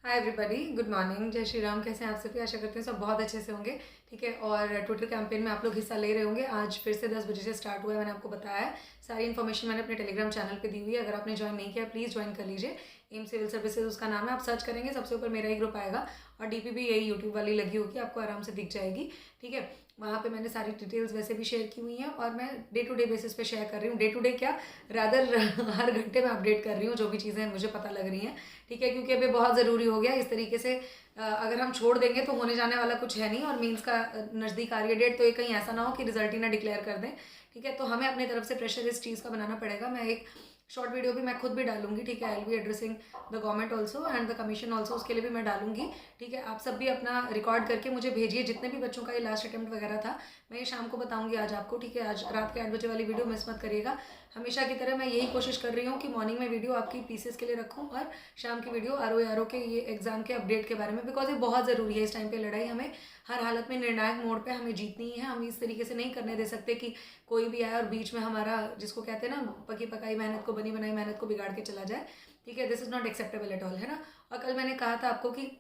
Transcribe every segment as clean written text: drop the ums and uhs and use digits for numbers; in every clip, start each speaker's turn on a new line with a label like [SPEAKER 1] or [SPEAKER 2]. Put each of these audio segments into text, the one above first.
[SPEAKER 1] Hi everybody, good morning, जय श्री राम। कैसे हैं आप सभी? आशा करते हैं सब बहुत अच्छे से होंगे। ठीक है, और ट्विटर कैंपेन में आप लोग हिस्सा ले रहे होंगे। आज फिर से 10 बजे से स्टार्ट हुआ है, मैंने आपको बताया है। सारी इन्फॉर्मेशन मैंने अपने टेलीग्राम चैनल पे दी हुई है। अगर आपने ज्वाइन नहीं किया प्लीज़ ज्वाइन कर लीजिए। एम सिविल सर्विसेज उसका नाम है, आप सर्च करेंगे सबसे ऊपर मेरा ही ग्रुप आएगा और डीपी भी यही यूट्यूब वाली लगी होगी, आपको आराम से दिख जाएगी। ठीक है, वहाँ पे मैंने सारी डिटेल्स वैसे भी शेयर की हुई हैं और मैं डे टू डे बेसिस पे शेयर कर रही हूँ। डे टू डे क्या, रादर हर घंटे में अपडेट कर रही हूँ जो भी चीज़ें मुझे पता लग रही हैं। ठीक है, क्योंकि अभी बहुत ज़रूरी हो गया इस तरीके से। अगर हम छोड़ देंगे तो होने जाने वाला कुछ है नहीं, और मीन्स का नज़दीक आ रही है डेट, तो ये कहीं ऐसा ना हो कि रिजल्ट ही ना डिक्लेयर कर दें। ठीक है, तो हमें अपनी तरफ से प्रेशर इस चीज़ का बनाना पड़ेगा। मैं एक शॉर्ट वीडियो भी मैं खुद भी डालूंगी। ठीक है, आई will B addressing the government also and the commission also, उसके लिए भी मैं डालूंगी। ठीक है, आप सब भी अपना रिकॉर्ड करके मुझे भेजिए, जितने भी बच्चों का ये लास्ट अटेम्प्ट वगैरह था। मैं ये शाम को बताऊंगी आज आपको। ठीक है, आज रात के 8 बजे वाली वीडियो मिस मत करिएगा। हमेशा की तरह मैं यही कोशिश कर रही हूँ कि मॉर्निंग में वीडियो आपकी पीसीएस के लिए रखूँ और शाम की वीडियो आरओ के ये एग्जाम के अपडेट के बारे में, बिकॉज ये बहुत ज़रूरी है। इस टाइम पे लड़ाई हमें हर हालत में निर्णायक मोड़ पे हमें जीतनी है। हम इस तरीके से नहीं करने दे सकते कि कोई भी आए और बीच में हमारा, जिसको कहते हैं ना, पकी पकाई मेहनत को, बनी बनाई मेहनत को बिगाड़ के चला जाए। ठीक है, this is not acceptable at all, है ना। और कल मैंने कहा था आपको कि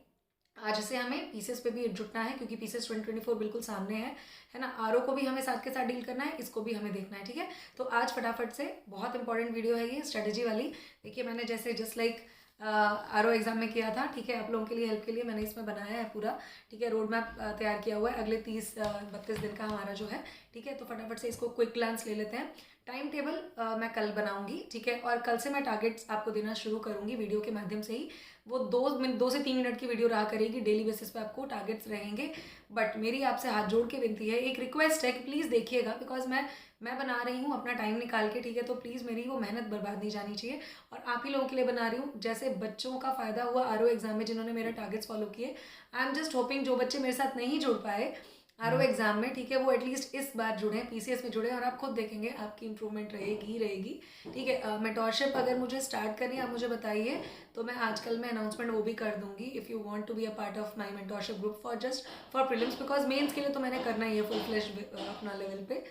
[SPEAKER 1] आज से हमें पीसेस पे भी जुटना है, क्योंकि पीसेस 2024 बिल्कुल सामने है ना। आरओ को भी हमें साथ के साथ डील करना है, इसको भी हमें देखना है। ठीक है, तो आज फटाफट से, बहुत इंपॉर्टेंट वीडियो है ये, स्ट्रेटेजी वाली। देखिए, मैंने जैसे जस्ट लाइक आरओ एग्जाम में किया था। ठीक है, आप लोगों के लिए हेल्प के लिए मैंने इसमें बनाया है पूरा। ठीक है, रोड मैप तैयार किया हुआ है अगले 30-32 दिन का हमारा जो है। ठीक है, तो फटाफट से इसको क्विक ग्लांस ले लेते हैं। टाइम टेबल मैं कल बनाऊंगी। ठीक है, और कल से मैं टारगेट्स आपको देना शुरू करूंगी वीडियो के माध्यम से ही। वो 2 से 3 मिनट की वीडियो रहा करेगी, डेली बेसिस पे आपको टारगेट्स रहेंगे। बट मेरी आपसे हाथ जोड़ के विनती है, एक रिक्वेस्ट है कि प्लीज़ देखिएगा, बिकॉज मैं बना रही हूँ अपना टाइम निकाल के। ठीक है, तो प्लीज़ मेरी वो मेहनत बर्बाद नहीं जानी चाहिए, और आप ही लोगों के लिए बना रही हूँ। जैसे बच्चों का फ़ायदा हुआ आरओ एग्जाम में जिन्होंने मेरे टारगेट्स फॉलो किए, आई एम जस्ट होपिंग जो बच्चे मेरे साथ नहीं जुड़ पाए आरओ एग्जाम में, ठीक है, वो एटलीस्ट इस बार जुड़े, पीसीएस में जुड़े, और आप खुद देखेंगे आपकी इंप्रूवमेंट रहेगी। ठीक है, मेंटोरशिप अगर मुझे स्टार्ट करनी है आप मुझे बताइए, तो मैं आजकल में अनाउंसमेंट वो भी कर दूंगी। If you want to be a part of my mentorship group for just for prelims, because mains के लिए तो मैंने करना ही है फुल फ्लैश अपना लेवल पे।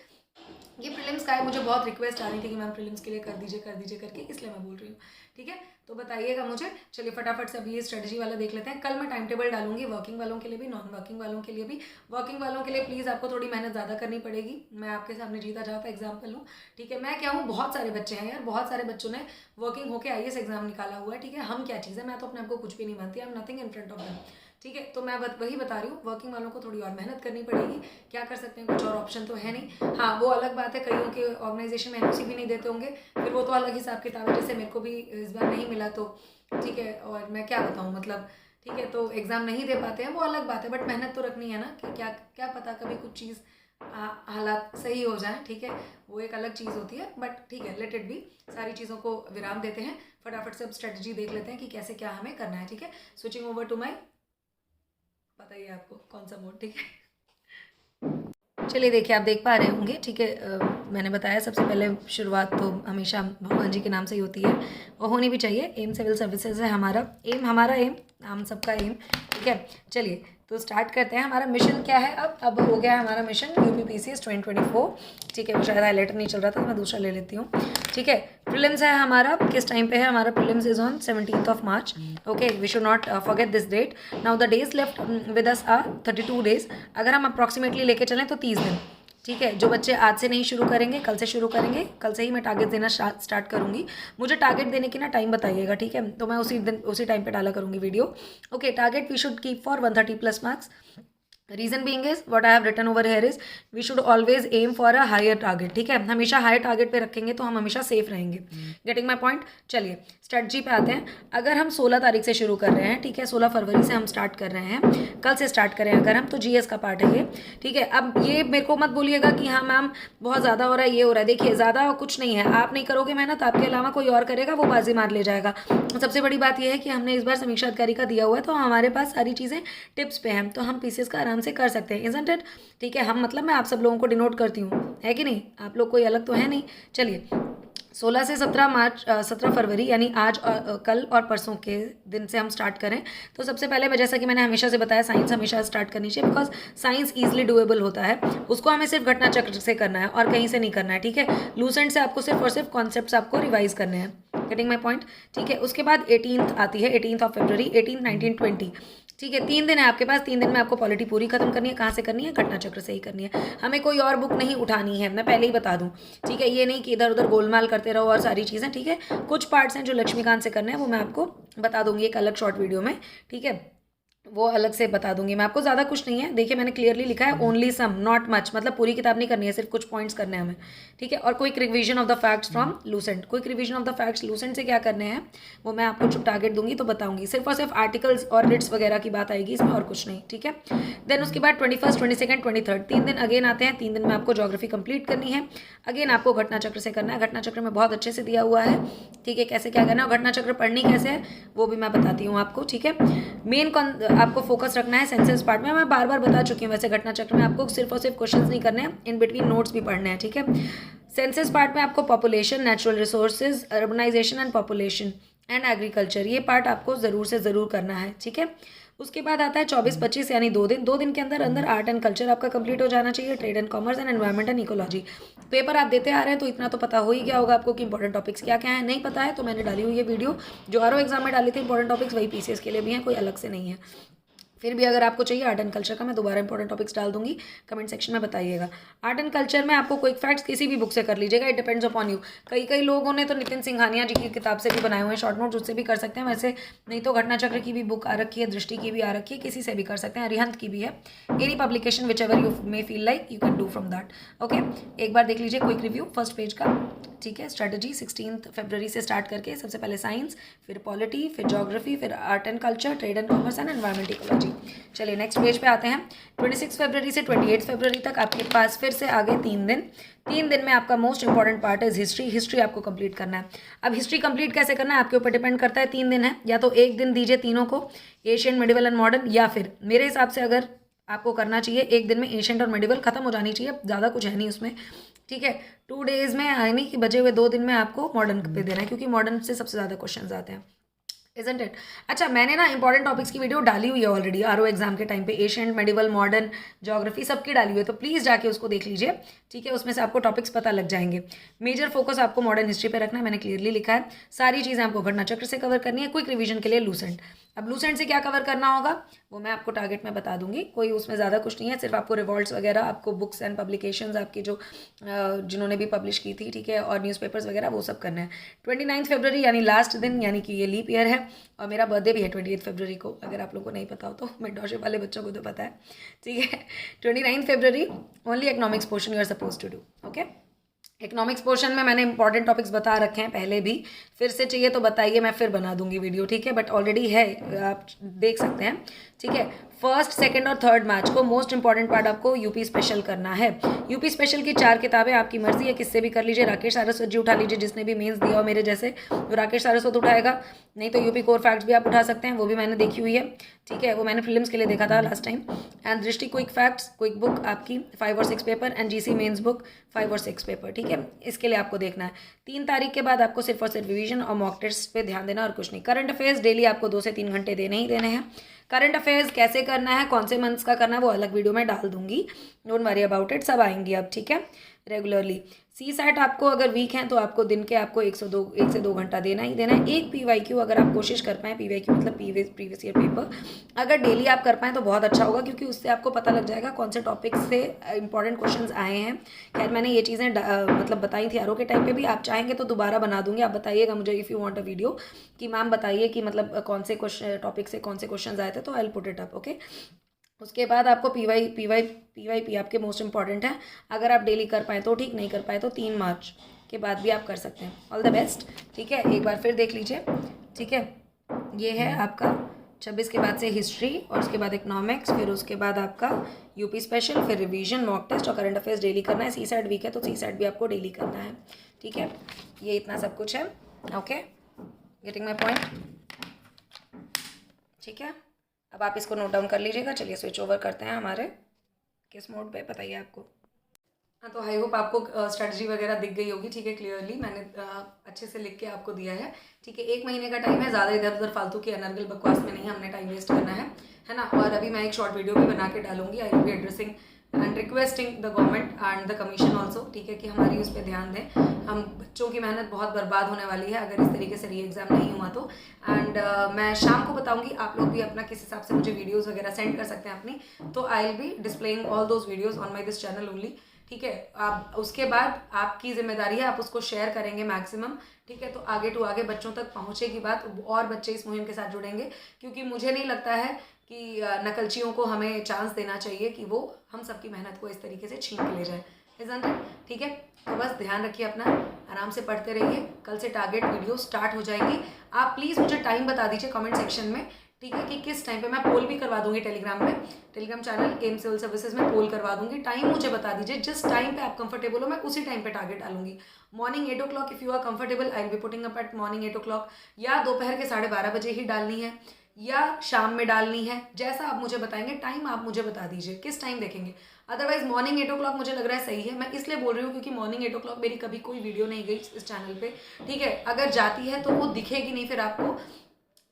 [SPEAKER 1] ये प्रीलिम्स का है, मुझे बहुत रिक्वेस्ट आ रही थी कि मैम प्रीलिम्स के लिए कर दीजिए करके, इसलिए मैं बोल रही हूँ। ठीक है, तो बताइएगा मुझे। चलिए फटाफट से अभी ये स्ट्रेटजी वाला देख लेते हैं। कल मैं टाइम टेबल डालूंगी वर्किंग वालों के लिए भी, नॉन वर्किंग वालों के लिए भी। वर्किंग वालों के लिए प्लीज़ आपको थोड़ी मेहनत ज़्यादा करनी पड़ेगी। मैं आपके सामने जीता जाता एग्जाम्पल हूँ। ठीक है, मैं क्या हूँ, बहुत सारे बच्चे हैं यार, बहुत सारे बच्चों ने वर्किंग होकर आईएएस एग्जाम निकाला हुआ है। ठीक है, हम क्या चीज़ है, मैं तो अपने आपको कुछ भी नहीं मानती, I am nothing in front of them. ठीक है, तो मैं वही बता रही हूँ, वर्किंग वालों को थोड़ी और मेहनत करनी पड़ेगी। क्या कर सकते हैं, कुछ और ऑप्शन तो है नहीं। हाँ, वो अलग बात है, कईयों के ऑर्गेनाइजेशन में एनओसी भी नहीं देते होंगे, फिर वो तो अलग हिसाब किताब है। जैसे मेरे को भी इस बार नहीं मिला, तो ठीक है, और मैं क्या बताऊँ मतलब। ठीक है, तो एग्ज़ाम नहीं दे पाते हैं, वो अलग बात है, बट मेहनत तो रखनी है ना, कि क्या क्या पता कभी कुछ चीज़ हालात सही हो जाए। ठीक है, वो एक अलग चीज़ होती है, बट ठीक है, लेट इट बी। सारी चीज़ों को विराम देते हैं, फटाफट से अब स्ट्रेटजी देख लेते हैं कि कैसे क्या हमें करना है। ठीक है, स्विचिंग ओवर टू माई, बताइए आपको कौन सा मोड। ठीक है, चलिए देखिए, आप देख पा रहे होंगे। ठीक है, मैंने बताया सबसे पहले शुरुआत तो हमेशा भगवान जी के नाम से ही होती है, और होनी भी चाहिए। एम सिविल सर्विसेज है हमारा एम, हम सबका एम। ठीक है, चलिए तो स्टार्ट करते हैं। हमारा मिशन क्या है, अब हो गया है हमारा मिशन यूपीपीसीएस 2024। ठीक है, वो शायद हाईलाइटर नहीं चल रहा था, मैं दूसरा ले लेती हूँ। ठीक है, प्रीलिम्स है हमारा, किस टाइम पे है हमारा prelims, is on 17th March। Okay, we should not forget this date. Now the days left with us are 32 days। अगर हम अप्रॉक्सीमेटली लेके चलें तो 30 दिन। ठीक है, जो बच्चे आज से नहीं शुरू करेंगे, कल से शुरू करेंगे, कल से ही मैं टारगेट देना स्टार्ट करूंगी। मुझे टारगेट देने की ना टाइम बताइएगा, ठीक है, तो मैं उसी टाइम पे डाला करूंगी video. Okay, target we should keep for 130+ marks. Reason being is what I have written over here is we should always aim for a higher target. ठीक है, हमेशा हायर टारगेट पे रखेंगे तो हम हमेशा सेफ रहेंगे। Getting my point. चलिए स्ट्रेटजी पे आते हैं। अगर हम 16 तारीख से शुरू कर रहे हैं, ठीक है, 16 फरवरी से हम स्टार्ट कर रहे हैं, कल से स्टार्ट करें अगर हम, तो जीएस का पार्ट है ये। ठीक है, अब ये मेरे को मत बोलिएगा कि हाँ मैम बहुत ज़्यादा हो रहा है, ये हो रहा है। देखिए, ज़्यादा कुछ नहीं है, आप नहीं करोगे मेहनत, आपके अलावा कोई और करेगा, वो बाजी मार ले जाएगा। सबसे बड़ी बात यह है कि हमने इस बार समीक्षा अधिकारी का दिया हुआ है, तो हमारे पास सारी चीज़ें टिप्स पे हैं, तो हम पीसीएस का आराम से कर सकते हैं, इजंट इट। ठीक है, हम मतलब मैं आप सब लोगों को डिनोट करती हूँ, है कि नहीं, आप लोग कोई अलग तो है नहीं। चलिए 16 से 17 फरवरी यानी आज कल और परसों के दिन से हम स्टार्ट करें तो सबसे पहले मैं जैसा कि मैंने हमेशा से बताया साइंस हमेशा स्टार्ट करनी चाहिए बिकॉज साइंस ईजिली डूएबल होता है। उसको हमें सिर्फ घटना चक्र से करना है और कहीं से नहीं करना है, ठीक है। लूसेंट से आपको सिर्फ और सिर्फ कॉन्सेप्ट्स आपको रिवाइज करने हैं। गेटिंग माई पॉइंट, ठीक है। उसके बाद 18th आती है, 18th ऑफ फरवरी, 18, 19, 20, ठीक है। 3 दिन है आपके पास। 3 दिन में आपको पॉलिटी पूरी खत्म करनी है। कहाँ से करनी है? घटना चक्र से ही करनी है। हमें कोई और बुक नहीं उठानी है, मैं पहले ही बता दूं, ठीक है। ये नहीं कि इधर उधर गोलमाल करते रहो और सारी चीज़ें, ठीक है। कुछ पार्ट्स हैं जो लक्ष्मीकांत से करने हैं, वो मैं आपको बता दूंगी एक अलग शॉर्ट वीडियो में, ठीक है। वो अलग से बता दूंगी मैं आपको। ज़्यादा कुछ नहीं है, देखिए मैंने क्लियरली लिखा है ओनली सम, नॉट मच, मतलब पूरी किताब नहीं करनी है, सिर्फ कुछ पॉइंट्स करने हैं हमें, ठीक है। और quick revision of the facts from Lucent. Quick revision of the facts Lucent से क्या करने हैं वो मैं आपको जो टारगेट दूंगी तो बताऊंगी। सिर्फ और सिर्फ आर्टिकल्स और रिट्स वगैरह की बात आएगी इसमें, और कुछ नहीं, ठीक है। देन उसके बाद 21st, 22nd, 23rd 3 दिन अगेन आते हैं। 3 दिन में आपको ज्योग्राफी कंप्लीट करनी है। अगेन आपको घटना चक्र से करना है। घटना चक्र में बहुत अच्छे से दिया हुआ है, ठीक है, कैसे क्या करना है। घटना चक्र पढ़नी कैसे है वो भी मैं बताती हूँ आपको, ठीक है। मेन आपको फोकस रखना है सेंसेस पार्ट में। मैं बार बार बता चुकी हूँ वैसे घटना चक्र में आपको सिर्फ और सिर्फ क्वेश्चंस नहीं करने हैं, इन बिटवीन नोट्स भी पढ़ने हैं, ठीक है। सेंसेस पार्ट में आपको population, natural resources, urbanization and population and agriculture, ये पार्ट आपको ज़रूर से ज़रूर करना है, ठीक है। उसके बाद आता है 24-25 यानी 2 दिन। 2 दिन के अंदर अंदर आर्ट एंड कल्चर आपका कंप्लीट हो जाना चाहिए, trade and commerce and environment and ecology. Paper आप देते आ रहे हैं तो इतना तो पता हो ही गया होगा आपको कि इंपॉर्टेंट टॉपिक्स क्या क्या है। नहीं पता है तो मैंने डाली हुई है वीडियो, जो आरओ एग्जाम में डाली थी इंपॉर्टेंट टॉपिक्स, वही पीसीएस के लिए भी हैं, कोई अलग से नहीं है। फिर भी अगर आपको चाहिए आर्ट एंड कल्चर का, मैं दोबारा इंपॉर्टेंट टॉपिक्स डाल दूंगी, कमेंट सेक्शन में बताइएगा। आर्ट एंड कल्चर में आपको क्विक फैक्ट्स किसी भी बुक से कर लीजिएगा, इट डिपेंड्स अपॉन यू। कई लोगों ने तो नितिन सिंघानिया जी की किताब से भी बनाए हुए हैं शॉर्ट नोट्स, उससे भी कर सकते हैं वैसे। नहीं तो घटना चक्र की भी बुक आ रखी है, दृष्टि की भी आ रखी है, किसी से भी कर सकते हैं, अरिहंत की भी है। Any publication which ever you may feel like you can do from that, okay. एक बार देख लीजिए क्विक रिव्यू फर्स्ट पेज का, ठीक है। स्ट्रेटजी 16 फरवरी से स्टार्ट करके सबसे पहले साइंस, फिर पॉलिटी, फिर ज्योग्राफी, फिर art and culture, trade and commerce and environment ecology. चलिए नेक्स्ट पेज पे आते हैं। 26 फरवरी से 28 फरवरी तक आपके पास फिर से आगे 3 दिन। 3 दिन में आपका मोस्ट इंपॉर्टेंट पार्ट है हिस्ट्री। हिस्ट्री आपको कंप्लीट करना है। अब हिस्ट्री कंप्लीट कैसे करना है आपके ऊपर डिपेंड करता है। 3 दिन है, या तो एक दिन दीजिए तीनों को, एशियन, मिडिवल एंड मॉडर्न, या फिर मेरे हिसाब से अगर आपको करना चाहिए एक दिन में एशियंट और मिडिवल खत्म हो जानी चाहिए, ज़्यादा कुछ है नहीं उसमें, ठीक है। 2 डेज में यानी कि बचे हुए 2 दिन में आपको मॉडर्न पे देना है, क्योंकि मॉडर्न से सबसे ज़्यादा क्वेश्चंस आते हैं, इजंट इट। अच्छा, मैंने ना इंपॉर्टेंट टॉपिक्स की वीडियो डाली हुई है ऑलरेडी आरओ एग्जाम के टाइम पे, एशियंट, मेडिवल, मॉडर्न, ज्योग्राफी सबकी डाली हुई है, तो प्लीज़ जाके उसको देख लीजिए, ठीक है। उसमें से आपको टॉपिक्स पता लग जाएंगे। मेजर फोकस आपको मॉडर्न हिस्ट्री पे रखना है, मैंने क्लियरली लिखा है। सारी चीज़ें आपको घटना चक्र से कवर करनी है। क्विक रिवीजन के लिए लूसेंट। अब लूसेंट से क्या कवर करना होगा वो मैं आपको टारगेट में बता दूंगी, कोई उसमें ज़्यादा कुछ नहीं है। सिर्फ आपको रिवॉल्ट्स वगैरह, आपको बुक्स एंड पब्लिकेशंस आपकी जो जिन्होंने भी पब्लिश की थी, ठीक है, और न्यूज़पेपर्स वगैरह वो सब करना है। 29 फरवरी यानी लास्ट दिन, यानी कि ये लीप ईयर है, और मेरा बर्थडे भी है 28 फरवरी को, अगर आप लोगों को नहीं पता हो तो। मेंटरशिप वाले बच्चों को तो पता है, ठीक है। 29 फरवरी only economics portion you are suppose to do, okay. Economics portion में मैंने इंपॉर्टेंट टॉपिक्स बता रखे हैं पहले भी, फिर से चाहिए तो बताइए, मैं फिर बना दूंगी वीडियो, ठीक है। बट ऑलरेडी है, आप देख सकते हैं, ठीक है। फर्स्ट, सेकंड और थर्ड मैच को मोस्ट इंपॉर्टेंट पार्ट आपको यूपी स्पेशल करना है। यूपी स्पेशल की 4 किताबें, आपकी मर्जी है किससे भी कर लीजिए। राकेश सारस्वत जी उठा लीजिए, जिसने भी मेंस दिया हो मेरे जैसे, तो राकेश सारस्वत उठाएगा। नहीं तो यूपी कोर फैक्ट्स भी आप उठा सकते हैं, वो भी मैंने देखी हुई है, ठीक है। वो मैंने फिल्म्स के लिए देखा था last time. And Drishti quick facts, quick book आपकी 5 और 6 paper, and GC mains book 5 और 6 पेपर, ठीक है। इसके लिए आपको देखना है। 3 तारीख के बाद आपको सिर्फ और सिर्फ रिवीजन और मॉक टेस्ट पे ध्यान देना और कुछ नहीं। करंट अफेयर्स डेली आपको 2 से 3 घंटे देने ही देने हैं। करंट अफेयर्स कैसे करना है, कौन से मंथ्स का करना है, वो अलग वीडियो में डाल दूंगी, डोंट वरी अबाउट इट, सब आएंगी अब, ठीक है, रेगुलरली। सी सैट आपको अगर वीक हैं तो आपको दिन के आपको 1 से 2 घंटा देना ही देना है। एक पीवाईक्यू अगर आप कोशिश कर पाएँ, पीवाईक्यू मतलब प्रीवियस ईयर पेपर, अगर डेली आप कर पाएँ तो बहुत अच्छा होगा, क्योंकि उससे आपको पता लग जाएगा कौन से टॉपिक से इंपॉर्टेंट क्वेश्चंस आए हैं। खैर मैंने ये चीज़ें मतलब बताई थी आरओ के टाइम पे भी, आप चाहेंगे तो दोबारा बना दूंगी। आप बताइएगा मुझे if you want a video कि मैम बताइए कि मतलब कौन से क्वेश्चन टॉपिक से कौन से क्वेश्चन आए थे, तो I will put it up, okay. उसके बाद आपको पीवाईपी आपके मोस्ट इंपॉर्टेंट है। अगर आप डेली कर पाएँ तो ठीक, नहीं कर पाए तो 3 मार्च के बाद भी आप कर सकते हैं। ऑल द बेस्ट, ठीक है। एक बार फिर देख लीजिए, ठीक है। ये है आपका 26 के बाद से हिस्ट्री, और उसके बाद इकोनॉमिक्स, फिर उसके बाद आपका यूपी स्पेशल, फिर रिवीजन, मॉक टेस्ट और करंट अफेयर्स डेली करना है। सी सैट वीक है तो सी सैट भी आपको डेली करना है, ठीक है। ये इतना सब कुछ है, ओके, गेटिंग माई पॉइंट, ठीक है। अब आप इसको नोट डाउन कर लीजिएगा। चलिए स्विच ओवर करते हैं हमारे किस मोड पे, बताइए आपको। हाँ, तो आई होप आपको स्ट्रेटजी वगैरह दिख गई होगी, ठीक है, क्लियरली मैंने अच्छे से लिख के आपको दिया है, ठीक है। 1 महीने का टाइम है, ज़्यादा इधर उधर फालतू की अनर्गल बकवास में नहीं हमने टाइम वेस्ट करना है ना। और अभी मैं एक शॉर्ट वीडियो भी बना के डालूंगी, आई will B addressing and requesting the government and the commission also, ठीक है, कि हमारी उस पर ध्यान दें। हम बच्चों की मेहनत बहुत बर्बाद होने वाली है अगर इस तरीके से री एग्ज़ाम नहीं हुआ तो। एंड मैं शाम को बताऊंगी, आप लोग भी अपना किस हिसाब से मुझे वीडियोज़ वगैरह सेंड कर सकते हैं अपनी, तो आई will B displaying all those videos on my this channel only, ठीक है। आप उसके बाद आपकी जिम्मेदारी है, आप उसको शेयर करेंगे मैक्सिमम, ठीक है, तो आगे टू आगे बच्चों तक पहुंचेगी बात और बच्चे इस मुहिम के साथ जुड़ेंगे, क्योंकि मुझे नहीं लगता है कि नकलचियों को हमें चांस देना चाहिए कि वो हम सबकी मेहनत को इस तरीके से छीन के ले जाए, इज़न्ट इट, ठीक है। तो बस ध्यान रखिए अपना, आराम से पढ़ते रहिए, कल से टारगेट वीडियो स्टार्ट हो जाएंगी। आप प्लीज़ मुझे टाइम बता दीजिए कमेंट सेक्शन में, ठीक है, कि किस टाइम पे। मैं पोल भी करवा दूंगी टेलीग्राम में, Telegram channel M civil services में पोल करवा दूंगी। टाइम मुझे बता दीजिए, जिस टाइम पे आप कंफर्टेबल हो मैं उसी टाइम पे टारगेट डालूंगी। Morning 8 o'clock if you are comfortable I will be putting up at morning 8 o'clock, या दोपहर के 12:30 बजे ही डालनी है या शाम में डालनी है, जैसा आप मुझे बताएंगे, टाइम आप मुझे बता दीजिए किस टाइम देखेंगे। अदरवाइज मॉर्निंग 8 o'clock मुझे लग रहा है सही है, मैं इसलिए बोल रही हूँ क्योंकि मॉर्निंग 8 o'clock मेरी कभी कोई वीडियो नहीं गई इस चैनल पे, ठीक है। अगर जाती है तो वो दिखेगी नहीं फिर आपको,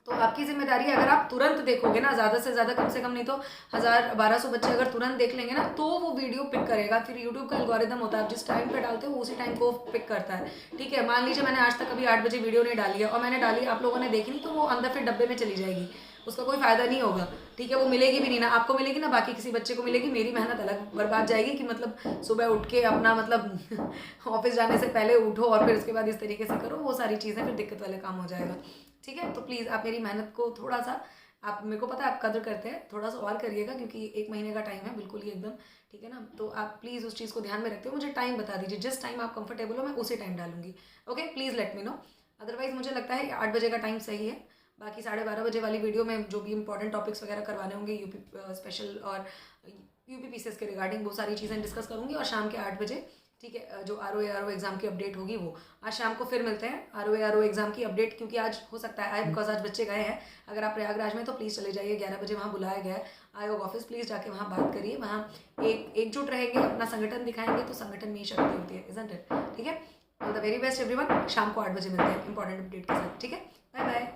[SPEAKER 1] तो आपकी जिम्मेदारी है, अगर आप तुरंत देखोगे ना, ज़्यादा से ज़्यादा कम से कम नहीं तो 1000-1200 बच्चे अगर तुरंत देख लेंगे ना, तो वो वीडियो पिक करेगा। फिर यूट्यूब का एल्गोरिदम होता है, आप जिस टाइम पे डालते हो उसी टाइम को पिक करता है, ठीक है। मान लीजिए मैंने आज तक कभी 8 बजे वीडियो नहीं डाली है और मैंने डाली, आप लोगों ने देखी नहीं, तो वो अंदर फिर डब्बे में चली जाएगी, उसका कोई फ़ायदा नहीं होगा, ठीक है। वो मिलेगी भी नहीं, ना आपको मिलेगी ना बाकी किसी बच्चे को मिलेगी, मेरी मेहनत अलग बर्बाद जाएगी कि मतलब सुबह उठ के अपना मतलब ऑफिस जाने से पहले उठो और फिर उसके बाद इस तरीके से करो, वो सारी चीज़ें फिर दिक्कत वाले काम हो जाएगा, ठीक है। तो प्लीज़ आप मेरी मेहनत को थोड़ा सा, आप मेरे को पता है आप कदर करते हैं, थोड़ा सा और करिएगा, क्योंकि 1 महीने का टाइम है बिल्कुल ही एकदम, ठीक है ना। तो आप प्लीज़ उस चीज़ को ध्यान में रखते हो, मुझे टाइम बता दीजिए, जिस टाइम आप कंफर्टेबल हो मैं उसी टाइम डालूंगी, okay. Please let me know. Otherwise मुझे लगता है 8 बजे का टाइम सही है। बाकी 12:30 बजे वाली वीडियो में जो भी इंपॉर्टेंट टॉपिक्स वगैरह करवाने होंगे यूपी स्पेशल और यूपी पीसीएस के रिगार्डिंग, वो सारी चीज़ें डिस्कस करूँगी। और शाम के 8 बजे, ठीक है, जो आर ओ एग्ज़ाम की अपडेट होगी वो आज शाम को फिर मिलते हैं। आर ओ एग्ज़ाम की अपडेट, क्योंकि आज हो सकता है आए, बिकॉज आज बच्चे गए हैं। अगर आप प्रयागराज में तो प्लीज़ चले जाइए, 11 बजे वहाँ बुलाया गया है आयोग ऑफिस, प्लीज़ जाके वहाँ बात करिए, वहाँ एकजुट रहेंगे, अपना संगठन दिखाएंगे, तो संगठन में ही शक्ति होती है, इज़न्ट इट, ठीक है। All the very best everyone, शाम को 8 बजे मिलते हैं इंपॉर्टेंट अपडेट के साथ, ठीक है। Bye bye.